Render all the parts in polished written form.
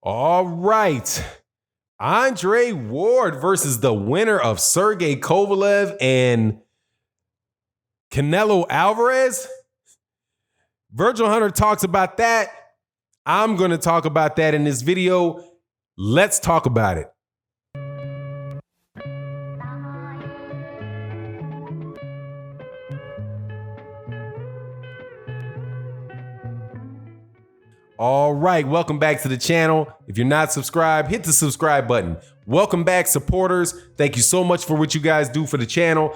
All right. Andre Ward versus the winner of Sergey Kovalev and Canelo Alvarez. Virgil Hunter talks about that. I'm going to talk about that in this video. Let's talk about it. All right, welcome back to the channel. If you're not subscribed, hit the subscribe button. Welcome back, supporters. Thank you so much for what you guys do for the channel.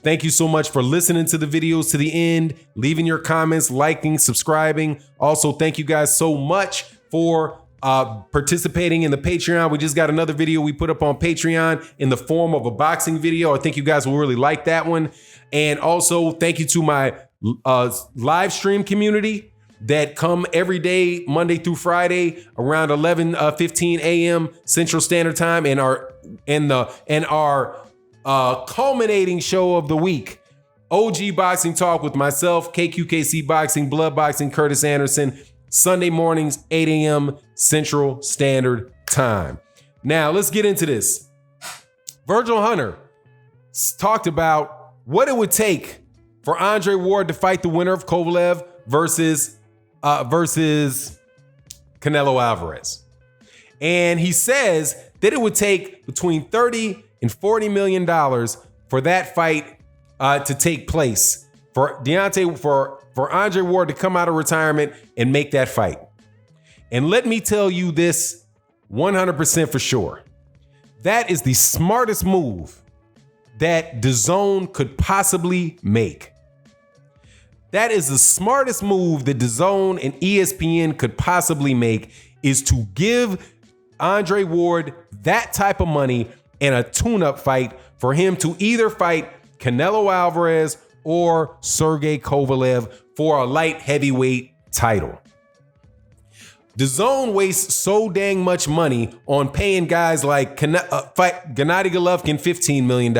Thank you so much for listening to the videos to the end, leaving your comments, liking, subscribing. Also, thank you guys so much for participating in the Patreon. We just got another video we put up on Patreon in the form of a boxing video. I think you guys will really like that one. And also, thank you to my live stream community that come every day, Monday through Friday, around 11:15 a.m. Central Standard Time, and our culminating show of the week, OG Boxing Talk with myself, KQKC Boxing, Blood Boxing, Curtis Anderson, Sunday mornings, 8 a.m. Central Standard Time. Now, let's get into this. Virgil Hunter talked about what it would take for Andre Ward to fight the winner of Kovalev versus Canelo Alvarez. And he says that it would take between 30 and $40 million for that fight to take place, for Andre Ward to come out of retirement and make that fight. And let me tell you this 100% for sure. That is the smartest move that Dazn could possibly make. That is the smartest move that Dazn and ESPN could possibly make, is to give Andre Ward that type of money and a tune-up fight for him to either fight Canelo Alvarez or Sergey Kovalev for a light heavyweight title. Dazn wastes so dang much money on paying guys like Gennady Golovkin $15 million,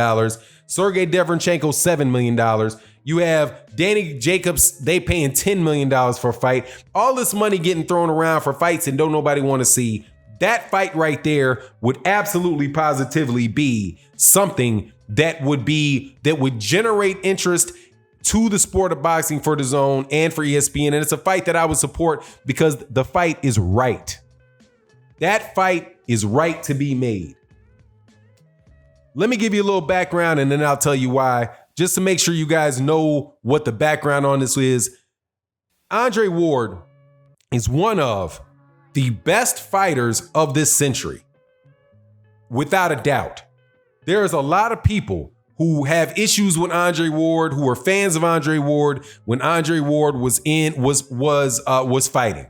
Sergey Derevyanchenko $7 million. You have Danny Jacobs, they paying $10 million for a fight. All this money getting thrown around for fights and don't nobody want to see. That fight right there would absolutely positively be something that would generate interest to the sport of boxing for Dazn and for ESPN. And it's a fight that I would support because the fight is right. That fight is right to be made. Let me give you a little background and then I'll tell you why, just to make sure you guys know what the background on this is. Andre Ward is one of the best fighters of this century, without a doubt. There's a lot of people who have issues with Andre Ward, who are fans of Andre Ward when Andre Ward was fighting.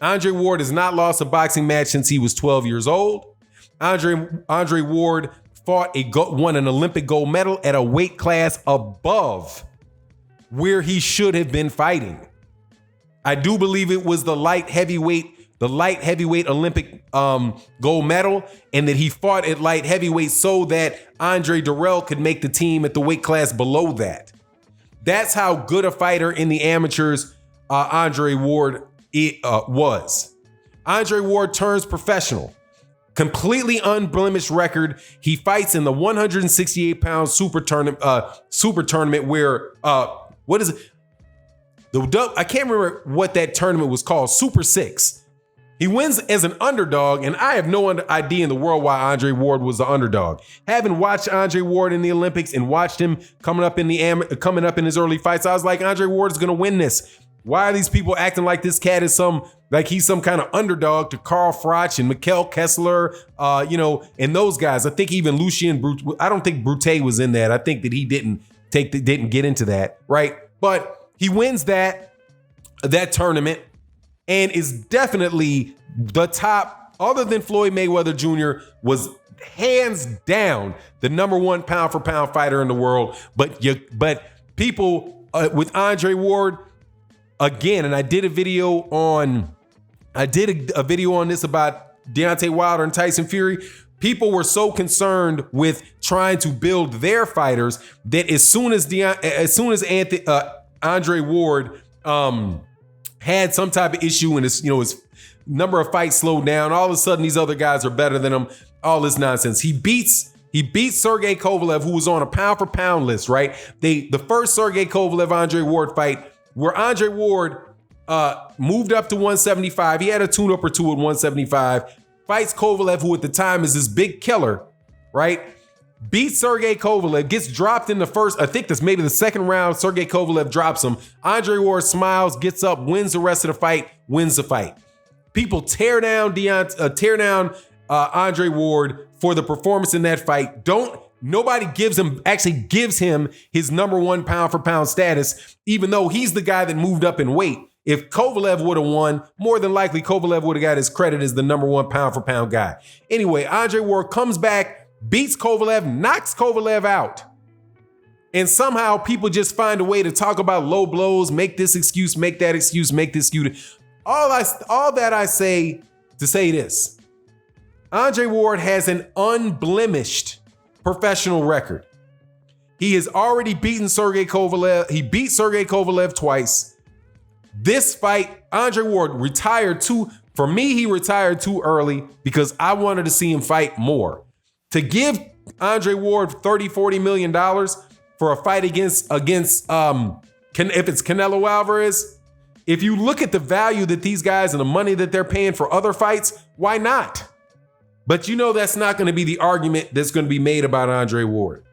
Andre Ward has not lost a boxing match since he was 12 years old. Andre Ward won an Olympic gold medal at a weight class above where he should have been fighting. I do believe it was the light heavyweight Olympic gold medal, and that he fought at light heavyweight so that Andre Durrell could make the team at the weight class below that. That's how good a fighter in the amateurs Andre Ward was. Andre Ward turns professional. Completely unblemished record. He fights in the 168-pound super tournament where what is it? I can't remember what that tournament was called. Super 6. He wins as an underdog, and I have no idea in the world why Andre Ward was the underdog. Having watched Andre Ward in the Olympics and watched him coming up in his early fights, I was like, Andre Ward is going to win this. Why are these people acting like this cat is he's some kind of underdog to Carl Froch and Mikkel Kessler, and those guys? I think even Lucien Brute, I don't think Brute was in that. I think that he didn't get into that, right? But he wins that tournament and is definitely the top, other than Floyd Mayweather Jr., was hands down the #1 pound for pound fighter in the world. But people with Andre Ward, again, and I did a video on this about Deontay Wilder and Tyson Fury. People were so concerned with trying to build their fighters that as soon as Andre Ward had some type of issue and his number of fights slowed down. All of a sudden, these other guys are better than him. All this nonsense. He beats Sergey Kovalev, who was on a pound for pound list, right? The first Sergey Kovalev Andre Ward fight, where Andre Ward moved up to 175. He had a tune-up or two at 175. Fights Kovalev, who at the time is this big killer, right? Beats Sergey Kovalev, gets dropped in the first, I think that's maybe the second round. Sergey Kovalev drops him. Andre Ward smiles, gets up, wins the rest of the fight, wins the fight. People tear down Andre Ward for the performance in that fight. Nobody gives him his number one pound for pound status, even though he's the guy that moved up in weight. If Kovalev would have won, more than likely Kovalev would have got his credit as the number one pound for pound guy. Anyway, Andre Ward comes back, beats Kovalev, knocks Kovalev out. And somehow people just find a way to talk about low blows, make this excuse, make that excuse, make this excuse. All that I say to say this. Andre Ward has an unblemished professional record. He has already beaten Sergey Kovalev. He beat Sergey Kovalev twice. This fight, Andre Ward retired for me, he retired too early because I wanted to see him fight more. To give Andre Ward $30-40 million for a fight against if it's Canelo Alvarez, if you look at the value that these guys and the money that they're paying for other fights, why not? But you know that's not going to be the argument that's going to be made about Andre Ward.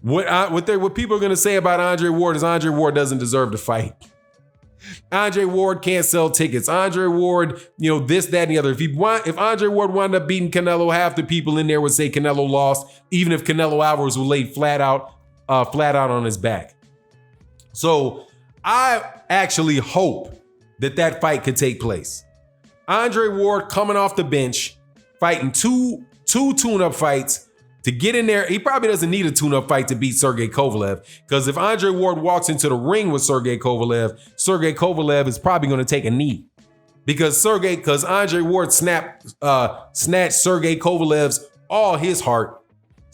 What people are going to say about Andre Ward is Andre Ward doesn't deserve to fight. Andre Ward can't sell tickets. Andre Ward, this, that, and the other. If Andre Ward wound up beating Canelo, half the people in there would say Canelo lost, even if Canelo Alvarez was laid flat out on his back. So I actually hope that fight could take place. Andre Ward coming off the bench, fighting two tune-up fights to get in there. He probably doesn't need a tune-up fight to beat Sergey Kovalev, because if Andre Ward walks into the ring with Sergey Kovalev is probably going to take a knee, because Andre Ward snatched Sergey Kovalev's all his heart.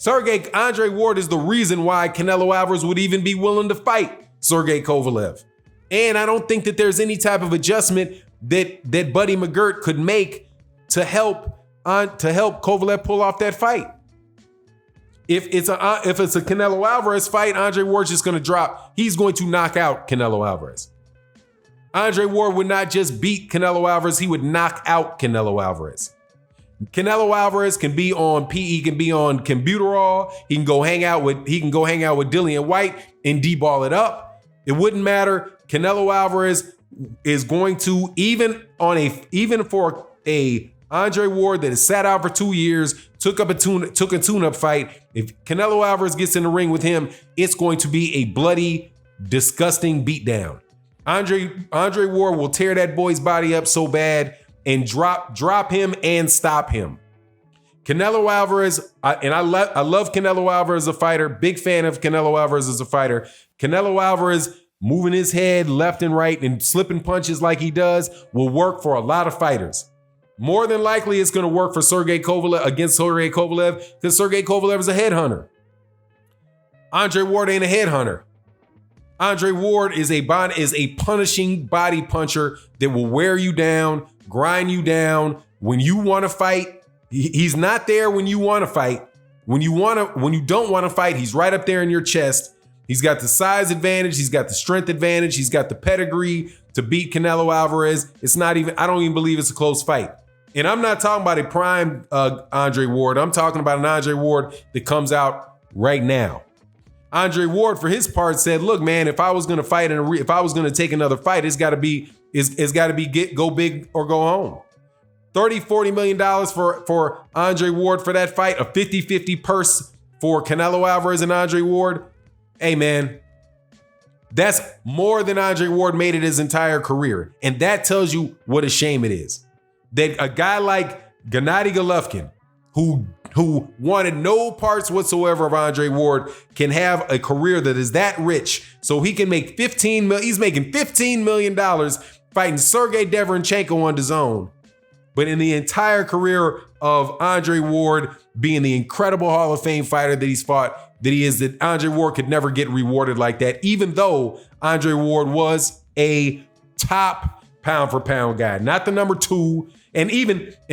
Andre Ward is the reason why Canelo Alvarez would even be willing to fight Sergey Kovalev. And I don't think that there's any type of adjustment that Buddy McGirt could make to help Kovalev pull off that fight. If it's a Canelo Alvarez fight, Andre Ward's just going to drop. He's going to knock out Canelo Alvarez. Andre Ward would not just beat Canelo Alvarez, he would knock out Canelo Alvarez. Canelo Alvarez can be on Combuterol. He can go hang out with Dillian White and D-ball it up. It wouldn't matter. Canelo Alvarez is going to, even for a Andre Ward that has sat out for 2 years, took a tune-up fight. If Canelo Alvarez gets in the ring with him, it's going to be a bloody, disgusting beatdown. Andre Ward will tear that boy's body up so bad and drop him and stop him. Canelo Alvarez, I love Canelo Alvarez as a fighter. Big fan of Canelo Alvarez as a fighter. Canelo Alvarez moving his head left and right and slipping punches like he does will work for a lot of fighters. More than likely, it's going to work for Sergey Kovalev because Sergey Kovalev is a headhunter. Andre Ward ain't a headhunter. Andre Ward is a punishing body puncher that will wear you down, grind you down. When you want to fight, he's not there when you want to fight. When you don't want to fight, he's right up there in your chest. He's got the size advantage. He's got the strength advantage. He's got the pedigree to beat Canelo Alvarez. I don't even believe it's a close fight. And I'm not talking about a prime Andre Ward. I'm talking about an Andre Ward that comes out right now. Andre Ward, for his part, said, "Look, man, if I was going to fight if I was going to take another fight, it's got to be go big or go home." $30-40 million for Andre Ward for that fight, a 50-50 purse for Canelo Alvarez and Andre Ward. Hey, man, that's more than Andre Ward made it his entire career, and that tells you what a shame it is. That a guy like Gennady Golovkin, who wanted no parts whatsoever of Andre Ward, can have a career that is that rich, so he can make he's making $15 million fighting Sergey Deverenchenko on Dazn. But in the entire career of Andre Ward being the incredible Hall of Fame fighter that he's fought, that Andre Ward could never get rewarded like that, even though Andre Ward was a top pound for pound guy, not the number 2. And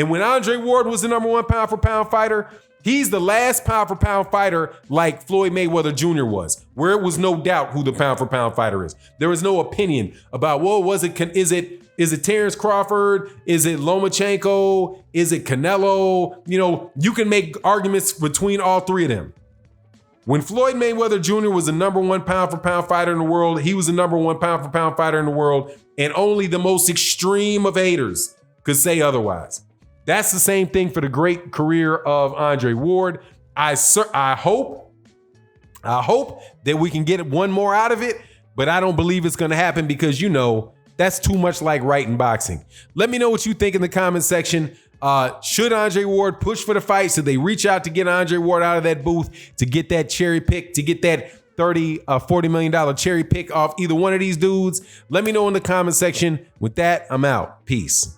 when Andre Ward was the number 1 pound for pound fighter, he's the last pound for pound fighter like Floyd Mayweather Jr. was, where it was no doubt who the pound for pound fighter is. There was no opinion about, well, is it Terrence Crawford? Is it Lomachenko? Is it Canelo? You know, you can make arguments between all 3 of them. When Floyd Mayweather Jr. was the number 1 pound for pound fighter in the world, he was the number 1 pound for pound fighter in the world, and only the most extreme of haters could say otherwise. That's the same thing for the great career of Andre Ward. I hope that we can get one more out of it, but I don't believe it's going to happen because, you know, that's too much like writing boxing. Let me know what you think in the comment section. Should Andre Ward push for the fight? Should they reach out to get Andre Ward out of that booth to get that cherry pick, to get that $40 million cherry pick off either one of these dudes? Let me know in the comment section. With that, I'm out. Peace.